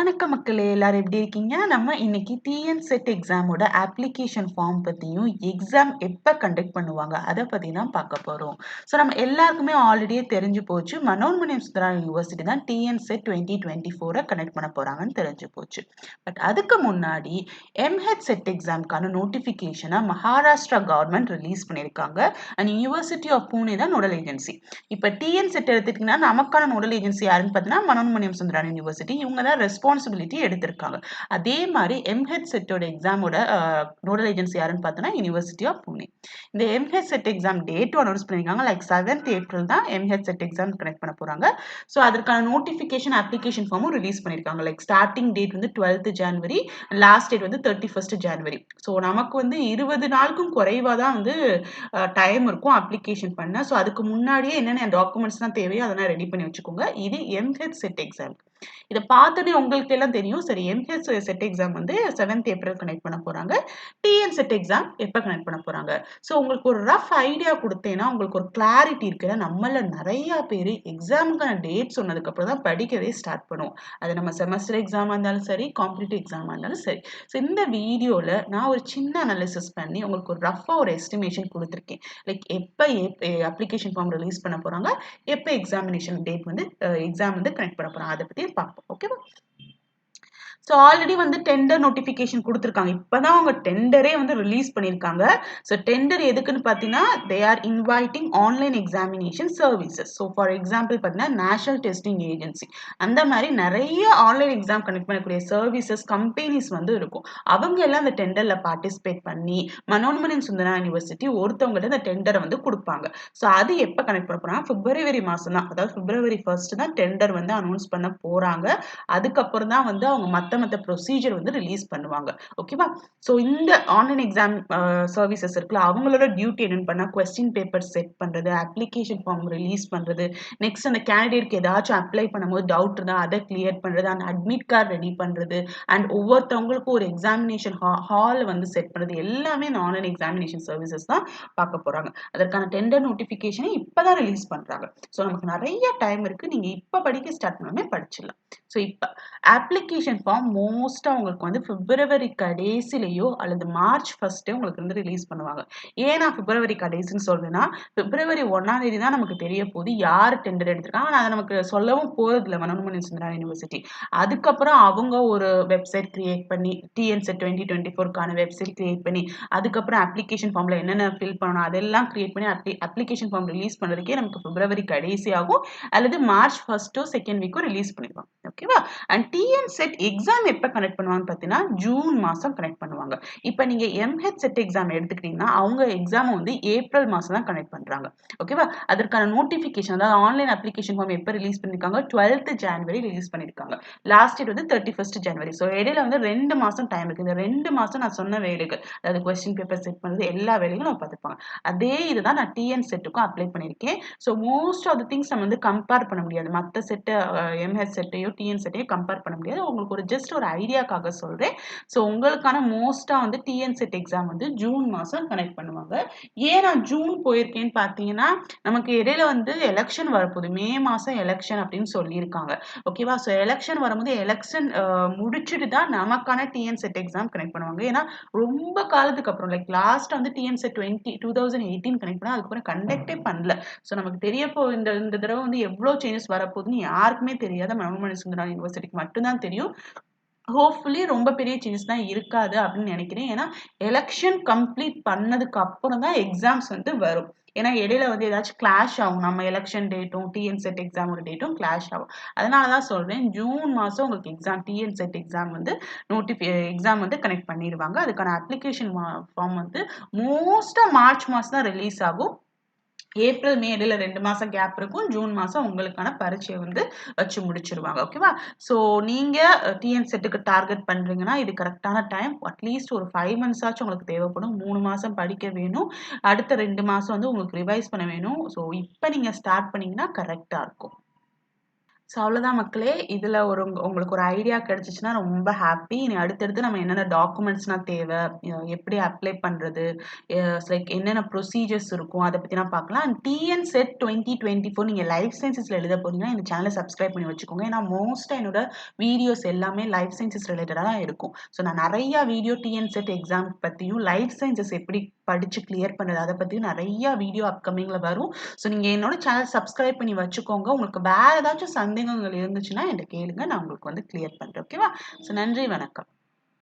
வணக்கம் மக்களே! எல்லாரும் எப்படி இருக்கீங்க? நம்ம இன்னைக்கு டிஎன் செட் எக்ஸாமோட அப்ளிகேஷன் ஃபார்ம் பத்தியும், எக்ஸாம் எப்ப கண்டக்ட் பண்ணுவாங்க, அத பத்தி தான் பார்க்க போறோம். நம்ம எல்லாருக்குமே ஆல்ரெடியே தெரிஞ்சு போச்சு. மனோன்மணியம் சுந்தரா யூனிவர்சிட்டி தான் டிஎன் செட் 2024 கண்டக்ட் பண்ண போறாங்கன்னு தெரிஞ்சு போச்சு. பட் அதுக்கு முன்னாடி எம்ஹெச் செட் எக்ஸாம்க்கான நோட்டிஃபிகேஷன மகாராஷ்டிரா கவர்மெண்ட் ரிலீஸ் பண்ணியிருக்காங்க. அண்ட் யூனிவர்சிட்டி ஆஃப் புனே தான் நோடல் ஏஜென்சி. இப்ப டிஎன் செட் எடுத்துக்கிட்டீங்கன்னா, நமக்கான நோடல் ஏஜென்சி யாருன்னு பார்த்தீங்கன்னா, மனோன்மணியம் சுந்தரா யூனிவர்சிட்டி. இவங்க தான் ரெஸ்பான்சிபிலிட்டி எடுத்திருக்காங்க. அதே மாதிரி எம்ஹெச் செட்டோட எக்ஸாமோட நோடல் ஏஜென்சி யாருன்னு பார்த்தோன்னா யூனிவர்சிட்டி ஆஃப் புனே. இந்த எம்ஹெச் செட் எக்ஸாம் டேட்டும் அனௌன்ஸ் பண்ணியிருக்காங்க. லைக் 7th ஏப்ரல் தான் எம்ஹெச் செட் எக்ஸாம் கனெக்ட் பண்ண போறாங்க. ஸோ அதற்கான நோட்டிஃபிகேஷன் அப்ளிகேஷன் ஃபார்மும் ரிலீஸ் பண்ணியிருக்காங்க. லைக் ஸ்டார்டிங் டேட் வந்து 12th ஜனவரி, லாஸ்ட் டேட் வந்து 31st ஜனவரி. ஸோ நமக்கு வந்து 20 நாளுக்கும் குறைவாக தான் வந்து டைம் இருக்கும் அப்ளிகேஷன் பண்ண. ஸோ அதுக்கு முன்னாடியே என்னென்ன டாக்குமெண்ட்ஸ்லாம் தேவையோ அதெல்லாம் ரெடி பண்ணி வச்சுக்கோங்க. இது எம்ஹெச் செட் எக்ஸாம். இதை பார்த்தோன்னே உங்களுக்கு எல்லாம் தெரியும். சரி, எம்ஹெச் செட் எக்ஸாம் வந்து 7th ஏப்ரல் கனெக்ட் பண்ண போறாங்க. டிஎன் செட் எக்ஸாம் எப்போ கனெக்ட் பண்ண போறாங்க? ஸோ உங்களுக்கு ஒரு ரஃப் ஐடியா கொடுத்தேன்னா உங்களுக்கு ஒரு கிளாரிட்டி இருக்குல்ல. நம்மள நிறைய பேர் எக்ஸாமுக்கான டேட் சொன்னதுக்கு அப்புறம் தான் படிக்கவே ஸ்டார்ட் பண்ணுவோம். அது நம்ம செமஸ்டர் எக்ஸாமா இருந்தாலும் சரி, காம்படிட்டிவ் எக்ஸாமா இருந்தாலும் சரி. ஸோ இந்த வீடியோல நான் ஒரு சின்ன அனாலிசிஸ் பண்ணி உங்களுக்கு ஒரு ரஃபா ஒரு எஸ்டிமேஷன் கொடுத்துருக்கேன். லைக் எப்போ அப்ளிகேஷன் ஃபார்ம் ரிலீஸ் பண்ண போறாங்க, எப்போ எக்ஸாமினேஷன் டேட் வந்து எக்ஸாம் வந்து கனெக்ட் பண்ண போறாங்க, அதை பத்தி பார்ப்போம். ஓகேவா? ஸோ ஆல்ரெடி வந்து டெண்டர் நோட்டிஃபிகேஷன் கொடுத்துருக்காங்க. இப்போதான் அவங்க டெண்டரே வந்து ரிலீஸ் பண்ணியிருக்காங்க. ஸோ டெண்டர் எதுக்குன்னு பார்த்தீங்கன்னா, they are inviting online examination services. So for example பார்த்தீங்கன்னா, நேஷனல் டெஸ்டிங் ஏஜென்சி அந்த மாதிரி நிறைய ஆன்லைன் எக்ஸாம் கனெக்ட் பண்ணக்கூடிய சர்வீசஸ் கம்பெனிஸ் வந்து இருக்கும். அவங்க எல்லாம் அந்த டெண்டர்ல பார்ட்டிசிபேட் பண்ணி மனோன்மணியம் சுந்தரா யூனிவர்சிட்டி ஒருத்தவங்ககிட்ட அந்த டெண்டரை வந்து கொடுப்பாங்க. ஸோ அது எப்போ கனெக்ட் பண்ண போறாங்க? பிப்ரவரி மாதம் தான், அதாவது பிப்ரவரி 1 தான் டெண்டர் வந்து அனௌன்ஸ் பண்ண போறாங்க. அதுக்கப்புறம் தான் வந்து அவங்க மற்ற ப்ரொசீஜர் வந்து ரிலீஸ் பண்ணுவாங்க. ஓகேவா? ஸோ இந்த ஆன்லைன் எக்ஸாம் சர்வீசஸ் இருக்குல்ல, அவங்களோட டியூட்டி என்னன்னு பண்ணா கொஸ்டின் பேப்பர் செட் பண்றது, அப்ளிகேஷன் ஃபார்ம் ரிலீஸ் பண்றது, நெக்ஸ்ட் அந்த கேண்டிடேட்க்கு ஏதாச்சும் அப்ளை பண்ணும்போது டவுட் இருந்தா அதை கிளியர் பண்றது, அந்த அட்மிட் கார்டு ரெடி பண்றது, அண்ட் ஒவ்வொருத்தவங்களுக்கும் ஒரு எக்ஸாமினேஷன் ஹால் வந்து செட் பண்றது, எல்லாமே இந்த ஆன்லைன் எக்ஸாமினேஷன் சர்வீசஸ் தான் பார்க்க போறாங்க. அதற்கான டெண்டர் நோட்டிஃபிகேஷனை இப்பதான் ரிலீஸ் பண்றாங்க. ஸோ நமக்கு நிறைய டைம் இருக்கு. நீங்க இப்ப படிக்க ஸ்டார்ட் பண்ணாமே படிச்சிடலாம். ஸோ இப்ப அப்ளிகேஷன் ஃபார்ம் மோஸ்ட்டாக உங்களுக்கு வந்து பிப்ரவரி கடைசிலேயோ அல்லது மார்ச் 1 உங்களுக்கு வந்து ரிலீஸ் பண்ணுவாங்க. ஏன் நான் பிப்ரவரி கடைசின்னு சொல்றேன்னா, பிப்ரவரி 1ஆம் தேதி தான் நமக்கு தெரிய போகுது யார் டெண்டர் எடுத்திருக்காங்க. ஆனால் அதை நமக்கு சொல்லவும் போறதில்ல மனோன்மணியம் சுந்தரா யூனிவர்சிட்டி. அதுக்கப்புறம் அவங்க ஒரு வெப்சைட் கிரியேட் பண்ணி டிஎன் செட் 2024க்கான வெப்சைட் கிரியேட் பண்ணி, அதுக்கப்புறம் அப்ளிகேஷன் ஃபார்ம்ல என்னென்ன ஃபில் பண்ணணும் அதெல்லாம் கிரியேட் பண்ணி அப்ளிகேஷன் ஃபார்ம் ரிலீஸ் பண்ணுறதுக்கே நமக்கு பிப்ரவரி கடைசி ஆகும், அல்லது மார்ச் 1 செகண்ட் வீக்கோ ரிலீஸ் பண்ணிடுவாங்க. ஓகேவா? அண்ட் டிஎன் செட் எக்ஸாம் எப்போ கனெக்ட் பண்ணுவாங்கன்னு பார்த்தீங்கன்னா, ஜூன் மாதம் கனெக்ட் பண்ணுவாங்க. இப்போ நீங்கள் எம்ஹெச் செட் எக்ஸாம் எடுத்துக்கிட்டீங்கன்னா, அவங்க எக்ஸாமை வந்து ஏப்ரல் மாதம் தான் கனெக்ட் பண்ணுறாங்க. ஓகேவா? அதற்கான நோட்டிஃபிகேஷன், அதாவது ஆன்லைன் அப்ளிகேஷன் ஃபார்ம் எப்போ ரிலீஸ் பண்ணியிருக்காங்க? 12th ஜனவரி ரிலீஸ் பண்ணியிருக்காங்க. லாஸ்ட் டேட் வந்து 31st ஜனவரி. ஸோ இடையில வந்து 2 மாதம் டைம் இருக்குது. இந்த 2 மாதம் நான் சொன்ன வேலைகள், அதாவது கொஸ்டின் பேப்பர் செட் பண்ணுறது, எல்லா வேலைகளும் நம்ம பார்த்துப்பாங்க. அதே இதுதான் நான் டிஎன் செட்டுக்கும் அப்ளை பண்ணியிருக்கேன். So most of the things நம்ம வந்து கம்பேர் பண்ண முடியாது. மற்ற செட்டு எம்ஹெச் செட்டையோ டிஎன் செட்டையோ கம்பேர் பண்ண முடியாது. உங்களுக்கு ஒரு ஜஸ்ட் ஒரு ஐடியாக்காக சொல்றேன். ஸோ உங்களுக்கான மோஸ்டா வந்து டிஎன் செட் எக்ஸாம் வந்து ஜூன் மாதம் கனெக்ட் பண்ணுவாங்க. ஏன் நான் ஜூன் போயிருக்கேன்னு பார்த்தீங்கன்னா, நமக்கு இடையில வந்து எலெக்ஷன் வரப்போகுது. மே மாதம் எலெக்ஷன் அப்படின்னு சொல்லியிருக்காங்க. ஓகேவா? ஸோ எலெக்ஷன் வரும்போது எலெக்ஷன் முடிச்சுட்டு தான் நமக்கான டிஎன் செட் எக்ஸாம் கனெக்ட் பண்ணுவாங்க. ஏன்னா ரொம்ப காலத்துக்கு அப்புறம், லைக் லாஸ்ட் வந்து டிஎன் செட் 2018 கனெக்ட் பண்ணா, அதுக்கப்புறம் கண்டக்டே பண்ணல. ஸோ நமக்கு தெரியப்போ இந்த இந்த தடவை வந்து எவ்வளோ சேஞ்சஸ் வரப்போகுதுன்னு யாருக்குமே தெரியாத மனோன்மணியம் சுந்தரா யூனிவர்சிட்டிக்கு மட்டும்தான் தெரியும். ஹோப்ஃபுல்லி ரொம்ப பெரிய சேஞ்சஸ் தான் இருக்காது அப்படின்னு நினைக்கிறேன். ஏன்னா எலெக்ஷன் கம்ப்ளீட் பண்ணதுக்கு அப்புறம் தான் எக்ஸாம்ஸ் வந்து வரும். ஏன்னா இடையில வந்து ஏதாச்சும் கிளாஷ் ஆகும். நம்ம எலெக்ஷன் டேட்டும் டிஎன் செட் எக்ஸாமோட டேட்டும் கிளாஷ் ஆகும். அதனால தான் சொல்றேன், ஜூன் மாதம் உங்களுக்கு எக்ஸாம் டிஎன் செட் எக்ஸாம் வந்து எக்ஸாம் வந்து கனெக்ட் பண்ணிடுவாங்க. அதுக்கான அப்ளிகேஷன் ஃபார்ம் வந்து மோஸ்டா மார்ச் மாதம் தான் ரிலீஸ் ஆகும். ஏப்ரல் மே இடையில 2 மாசம் கேப் இருக்கும். ஜூன் மாசம் உங்களுக்கான பரீட்சையை வந்து வச்சு முடிச்சிருவாங்க. ஓகேவா? ஸோ நீங்க டிஎன் செட்டுக்கு டார்கெட் பண்றீங்கன்னா, இது கரெக்டான டைம். அட்லீஸ்ட் ஒரு 5 மந்த்ஸ் ஆச்சும் உங்களுக்கு தேவைப்படும். 3 மாசம் படிக்க வேணும். அடுத்த 2 மாசம் வந்து உங்களுக்கு ரிவைஸ் பண்ண வேணும். ஸோ இப்ப நீங்க ஸ்டார்ட் பண்ணீங்கன்னா கரெக்ட்டா இருக்கும். ஸோ அவ்வளோதான் மக்களே. இதில உங்களுக்கு ஒரு ஐடியா கிடைச்சுச்சுன்னா ரொம்ப ஹாப்பி. இனி அடுத்தடுத்து நம்ம என்னென்ன டாக்குமெண்ட்ஸ்லாம் தேவை, எப்படி அப்ளை பண்றது, லைக் என்னென்ன ப்ரொசீஜர்ஸ் இருக்கும், அத பத்திலாம் பார்க்கலாம். அண்ட் டிஎன் செட் 2024 நீங்க லைஃப் சயன்சஸ்ல எழுத போறீங்கன்னா, இந்த சேனல சப்ஸ்கிரைப் பண்ணி வச்சுக்கோங்க. ஏன்னா மோஸ்ட்டா என்னோட வீடியோஸ் எல்லாமே லைஃப் சயன்சஸ் ரிலேட்டடா தான் இருக்கும். ஸோ நான் நெறைய வீடியோ டிஎன் செட் எக்ஸாம் பத்தியும், லைஃப் சயன்சஸ் எப்படி படிச்சு கிளியர் பண்றது, அத பத்தியும் நெறைய வீடியோ அப்கமிங்ல வரும். ஸோ நீங்க என்னோட சேனல் சப்ஸ்கிரைப் பண்ணி வச்சுக்கோங்க. உங்களுக்கு வேற ஏதாச்சும் சந்தேகங்கள் இருந்துச்சுன்னா என்ட்ட கேளுங்க. நான் உங்களுக்கு வந்து கிளியர் பண்றேன். ஓகேவா? ஸோ நன்றி, வணக்கம்.